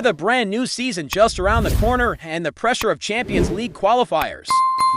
With a brand new season just around the corner and the pressure of Champions League qualifiers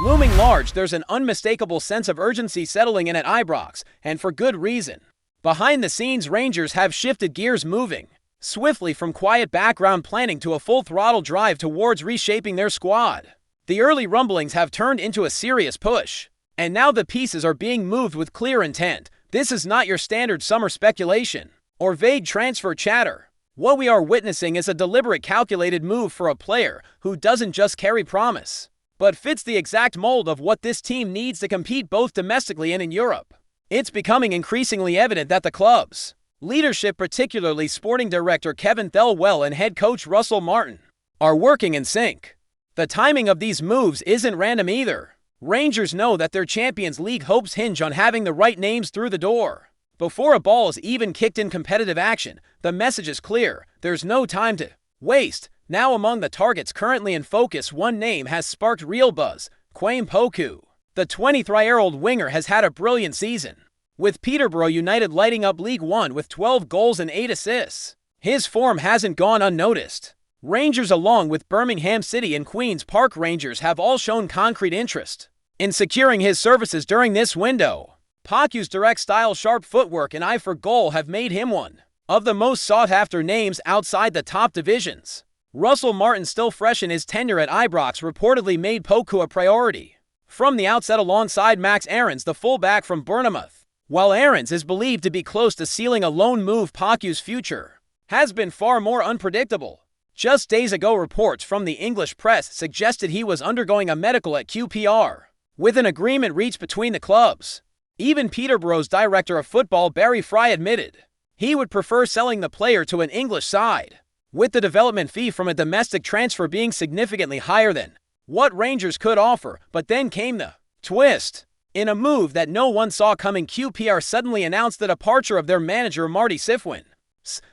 looming large, there's an unmistakable sense of urgency settling in at Ibrox, and for good reason. Behind the scenes, Rangers have shifted gears, moving swiftly from quiet background planning to a full-throttle drive towards reshaping their squad. The early rumblings have turned into a serious push, and now the pieces are being moved with clear intent. This is not your standard summer speculation or vague transfer chatter. What we are witnessing is a deliberate, calculated move for a player who doesn't just carry promise, but fits the exact mold of what this team needs to compete both domestically and in Europe. It's becoming increasingly evident that the club's leadership, particularly sporting director Kevin Thelwell and head coach Russell Martin, are working in sync. The timing of these moves isn't random either. Rangers know that their Champions League hopes hinge on having the right names through the door. Before a ball is even kicked in competitive action, the message is clear: there's no time to waste. Now, among the targets currently in focus, one name has sparked real buzz: Kwame Poku. The 23-year-old winger has had a brilliant season, with Peterborough United lighting up League One with 12 goals and 8 assists. His form hasn't gone unnoticed. Rangers, along with Birmingham City and Queen's Park Rangers, have all shown concrete interest in securing his services during this window. Poku's direct style, sharp footwork, and eye for goal have made him one of the most sought-after names outside the top divisions. Russell Martin, still fresh in his tenure at Ibrox, reportedly made Poku a priority from the outset alongside Max Aarons, the fullback from Bournemouth. While Aarons is believed to be close to sealing a loan move, Poku's future has been far more unpredictable. Just days ago, reports from the English press suggested he was undergoing a medical at QPR, with an agreement reached between the clubs. Even Peterborough's director of football, Barry Fry, admitted he would prefer selling the player to an English side, with the development fee from a domestic transfer being significantly higher than what Rangers could offer. But then came the twist. In a move that no one saw coming, QPR suddenly announced the departure of their manager, Marty Sifwin.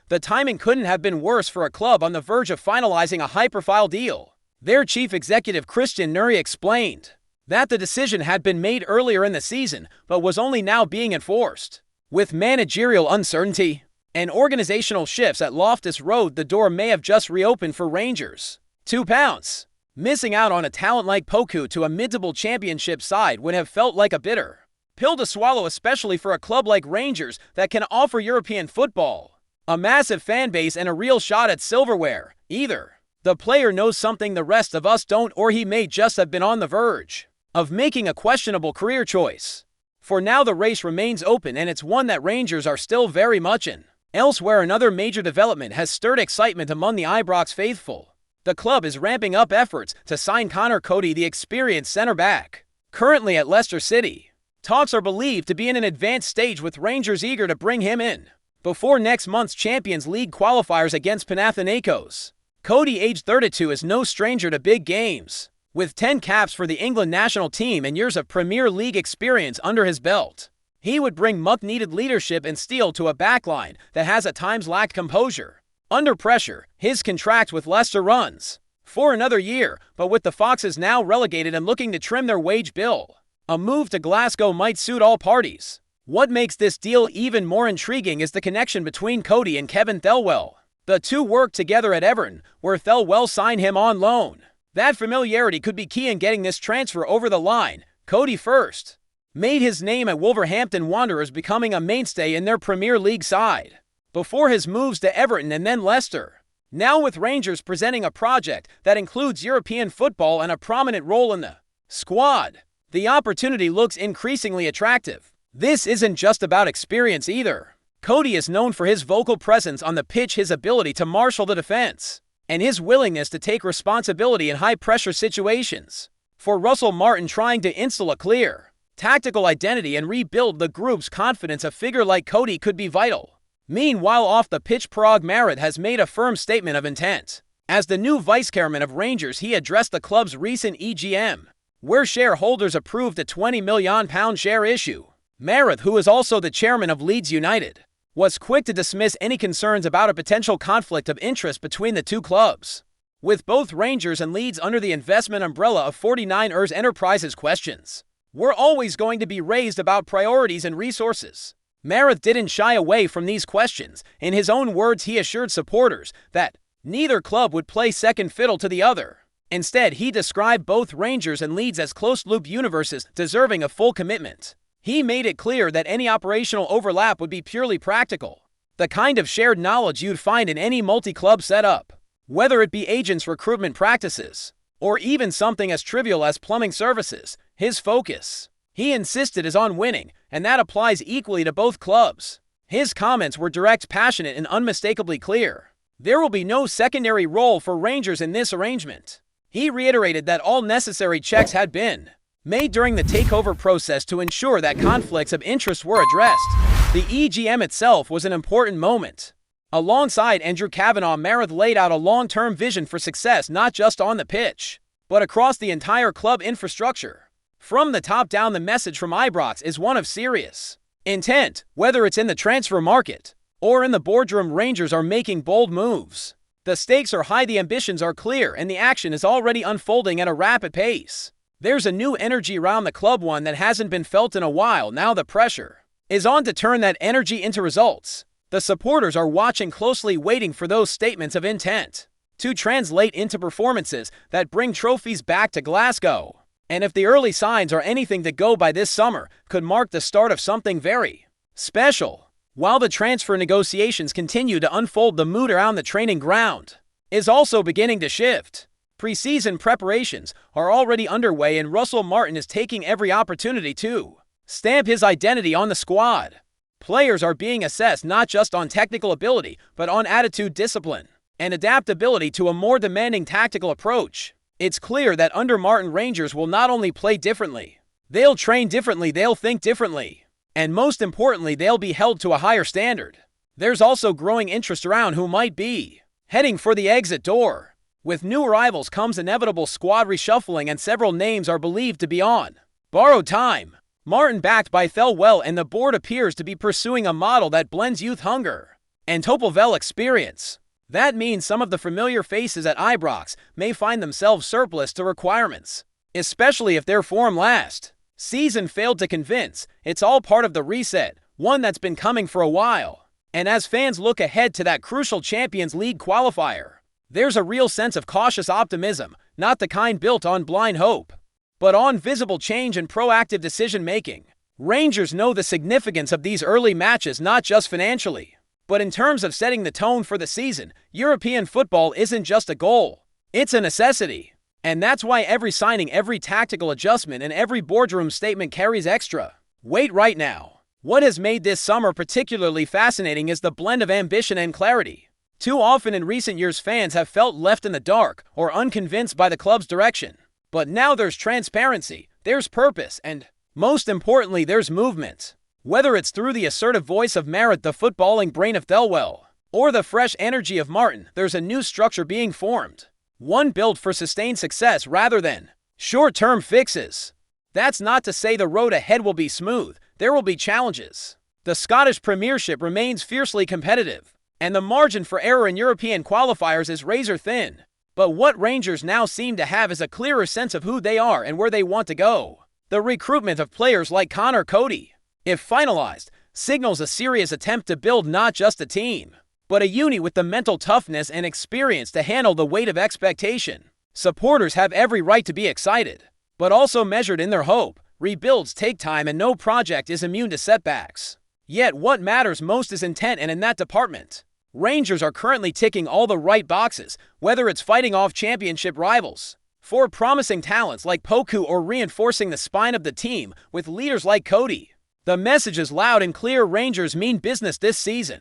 The timing couldn't have been worse for a club on the verge of finalizing a high-profile deal. Their chief executive, Christian Nuri, explained that the decision had been made earlier in the season, but was only now being enforced. With managerial uncertainty and organizational shifts at Loftus Road, the door may have just reopened for Rangers to pounce. Missing out on a talent like Poku to a mid-table championship side would have felt like a bitter pill to swallow, especially for a club like Rangers that can offer European football, a massive fan base, and a real shot at silverware. Either the player knows something the rest of us don't, or he may just have been on the verge of making a questionable career choice. For now, the race remains open, and it's one that Rangers are still very much in. Elsewhere, another major development has stirred excitement among the Ibrox faithful. The club is ramping up efforts to sign Coady, the experienced centre-back, currently at Leicester City. Talks are believed to be in an advanced stage, with Rangers eager to bring him in before next month's Champions League qualifiers against Panathinaikos. Coady, aged 32, is no stranger to big games, with 10 caps for the England national team and years of Premier League experience under his belt. He would bring much-needed leadership and steel to a backline that has at times lacked composure. Under pressure, his contract with Leicester runs for another year, but with the Foxes now relegated and looking to trim their wage bill, a move to Glasgow might suit all parties. What makes this deal even more intriguing is the connection between Coady and Kevin Thelwell. The two worked together at Everton, where Thelwell signed him on loan. That familiarity could be key in getting this transfer over the line. Coady first made his name at Wolverhampton Wanderers, becoming a mainstay in their Premier League side before his moves to Everton and then Leicester. Now, with Rangers presenting a project that includes European football and a prominent role in the squad, the opportunity looks increasingly attractive. This isn't just about experience either. Coady is known for his vocal presence on the pitch, his ability to marshal the defense, and his willingness to take responsibility in high-pressure situations. For Russell Martin, trying to instill a clear tactical identity and rebuild the group's confidence, a figure like Coady could be vital. Meanwhile, off the pitch, Parag Marit has made a firm statement of intent. As the new vice-chairman of Rangers, he addressed the club's recent EGM, where shareholders approved a £20 million share issue. Marit, who is also the chairman of Leeds United, was quick to dismiss any concerns about a potential conflict of interest between the two clubs. With both Rangers and Leeds under the investment umbrella of 49ers Enterprises, questions were always going to be raised about priorities and resources. Marit didn't shy away from these questions. In his own words, he assured supporters that Neither club would play second fiddle to the other. Instead, he described both Rangers and Leeds as closed-loop universes deserving of full commitment. He made it clear that any operational overlap would be purely practical, the kind of shared knowledge you'd find in any multi-club setup, whether it be agents' recruitment practices, or even something as trivial as plumbing services. His focus, he insisted, is on winning, and that applies equally to both clubs. His comments were direct, passionate, and unmistakably clear. There will be no secondary role for Rangers in this arrangement. He reiterated that all necessary checks had been made during the takeover process to ensure that conflicts of interest were addressed. The EGM itself was an important moment. Alongside Andrew Kavanagh, Marith laid out a long-term vision for success not just on the pitch, but across the entire club infrastructure. From the top down, the message from Ibrox is one of serious intent. Whether it's in the transfer market or in the boardroom, Rangers are making bold moves. The stakes are high, the ambitions are clear, and the action is already unfolding at a rapid pace. There's a new energy around the club, one that hasn't been felt in a while. Now the pressure is on to turn that energy into results. The supporters are watching closely, waiting for those statements of intent to translate into performances that bring trophies back to Glasgow. And if the early signs are anything to go by, this summer could mark the start of something very special. While the transfer negotiations continue to unfold, the mood around the training ground is also beginning to shift. Pre-season preparations are already underway, and Russell Martin is taking every opportunity to stamp his identity on the squad. Players are being assessed not just on technical ability, but on attitude, discipline, and adaptability to a more demanding tactical approach. It's clear that under Martin, Rangers will not only play differently, they'll train differently, they'll think differently, and most importantly, they'll be held to a higher standard. There's also growing interest around who might be heading for the exit door. With new arrivals comes inevitable squad reshuffling, and several names are believed to be on borrowed time. Martin, backed by Thelwell, and the board appears to be pursuing a model that blends youth hunger and Topolvel experience. That means some of the familiar faces at Ibrox may find themselves surplus to requirements, especially if their form last season failed to convince. It's all part of the reset, one that's been coming for a while. And as fans look ahead to that crucial Champions League qualifier, there's a real sense of cautious optimism, not the kind built on blind hope, but on visible change and proactive decision-making. Rangers know the significance of these early matches, not just financially, but in terms of setting the tone for the season. European football isn't just a goal, it's a necessity. And that's why every signing, every tactical adjustment, and every boardroom statement carries extra weight right now. What has made this summer particularly fascinating is the blend of ambition and clarity. Too often in recent years, fans have felt left in the dark or unconvinced by the club's direction. But now there's transparency, there's purpose, and most importantly, there's movement. Whether it's through the assertive voice of Marith, the footballing brain of Thelwell, or the fresh energy of Martin, there's a new structure being formed. One built for sustained success rather than short-term fixes. That's not to say the road ahead will be smooth. There will be challenges. The Scottish Premiership remains fiercely competitive, and the margin for error in European qualifiers is razor thin. But what Rangers now seem to have is a clearer sense of who they are and where they want to go. The recruitment of players like Connor Coady, if finalized, signals a serious attempt to build not just a team, but a unit with the mental toughness and experience to handle the weight of expectation. Supporters have every right to be excited, but also measured in their hope. Rebuilds take time, and no project is immune to setbacks. Yet what matters most is intent, and in that department, Rangers are currently ticking all the right boxes, whether it's fighting off championship rivals for promising talents like Poku or reinforcing the spine of the team with leaders like Coady. The message is loud and clear: Rangers mean business this season.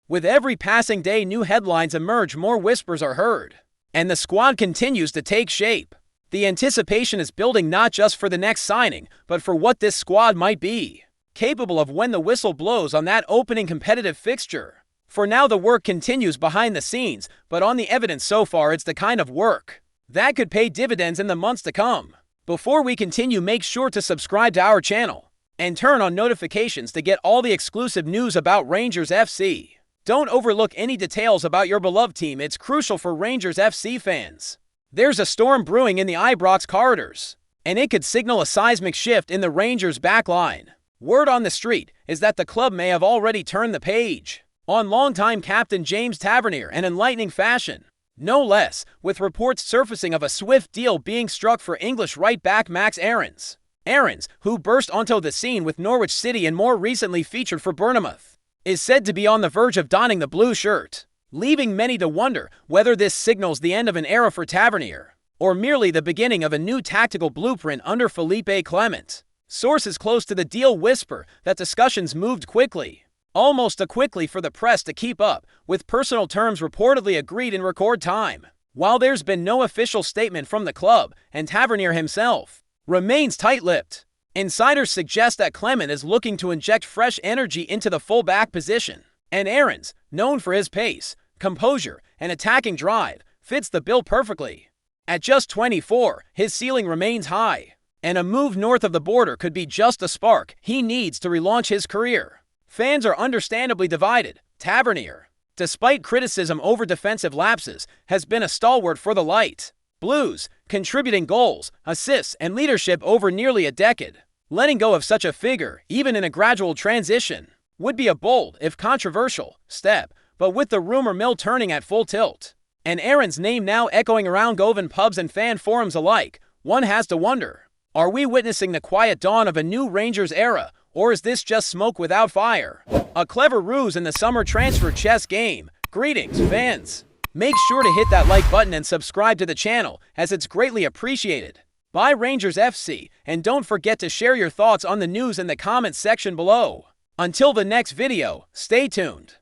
With every passing day, new headlines emerge, more whispers are heard, and the squad continues to take shape. The anticipation is building not just for the next signing, but for what this squad might be capable of when the whistle blows on that opening competitive fixture. For now, the work continues behind the scenes, but on the evidence so far, it's the kind of work that could pay dividends in the months to come. Before we continue, make sure to subscribe to our channel and turn on notifications to get all the exclusive news about Rangers FC. Don't overlook any details about your beloved team. It's crucial for Rangers FC fans. There's a storm brewing in the Ibrox corridors, and it could signal a seismic shift in the Rangers backline. Word on the street is that the club may have already turned the page on longtime captain James Tavernier in enlightening fashion. No less, with reports surfacing of a swift deal being struck for English right-back Max Aarons. Aarons, who burst onto the scene with Norwich City and more recently featured for Bournemouth, is said to be on the verge of donning the blue shirt, leaving many to wonder whether this signals the end of an era for Tavernier, or merely the beginning of a new tactical blueprint under Felipe Clement. Sources close to the deal whisper that discussions moved quickly, almost too quickly for the press to keep up, with personal terms reportedly agreed in record time. While there's been no official statement from the club, and Tavernier himself remains tight-lipped, insiders suggest that Clement is looking to inject fresh energy into the full-back position, and Aarons, known for his pace, composure, and attacking drive, fits the bill perfectly. At just 24, his ceiling remains high, and a move north of the border could be just the spark he needs to relaunch his career. Fans are understandably divided. Tavernier, despite criticism over defensive lapses, has been a stalwart for the Light Blues, contributing goals, assists, and leadership over nearly a decade. Letting go of such a figure, even in a gradual transition, would be a bold, if controversial, step, but with the rumor mill turning at full tilt, and Aarons' name now echoing around Govan pubs and fan forums alike, one has to wonder, are we witnessing the quiet dawn of a new Rangers era, or is this just smoke without fire? A clever ruse in the summer transfer chess game. Greetings, fans. Make sure to hit that like button and subscribe to the channel, as it's greatly appreciated. Bye Rangers FC, and don't forget to share your thoughts on the news in the comments section below. Until the next video, stay tuned.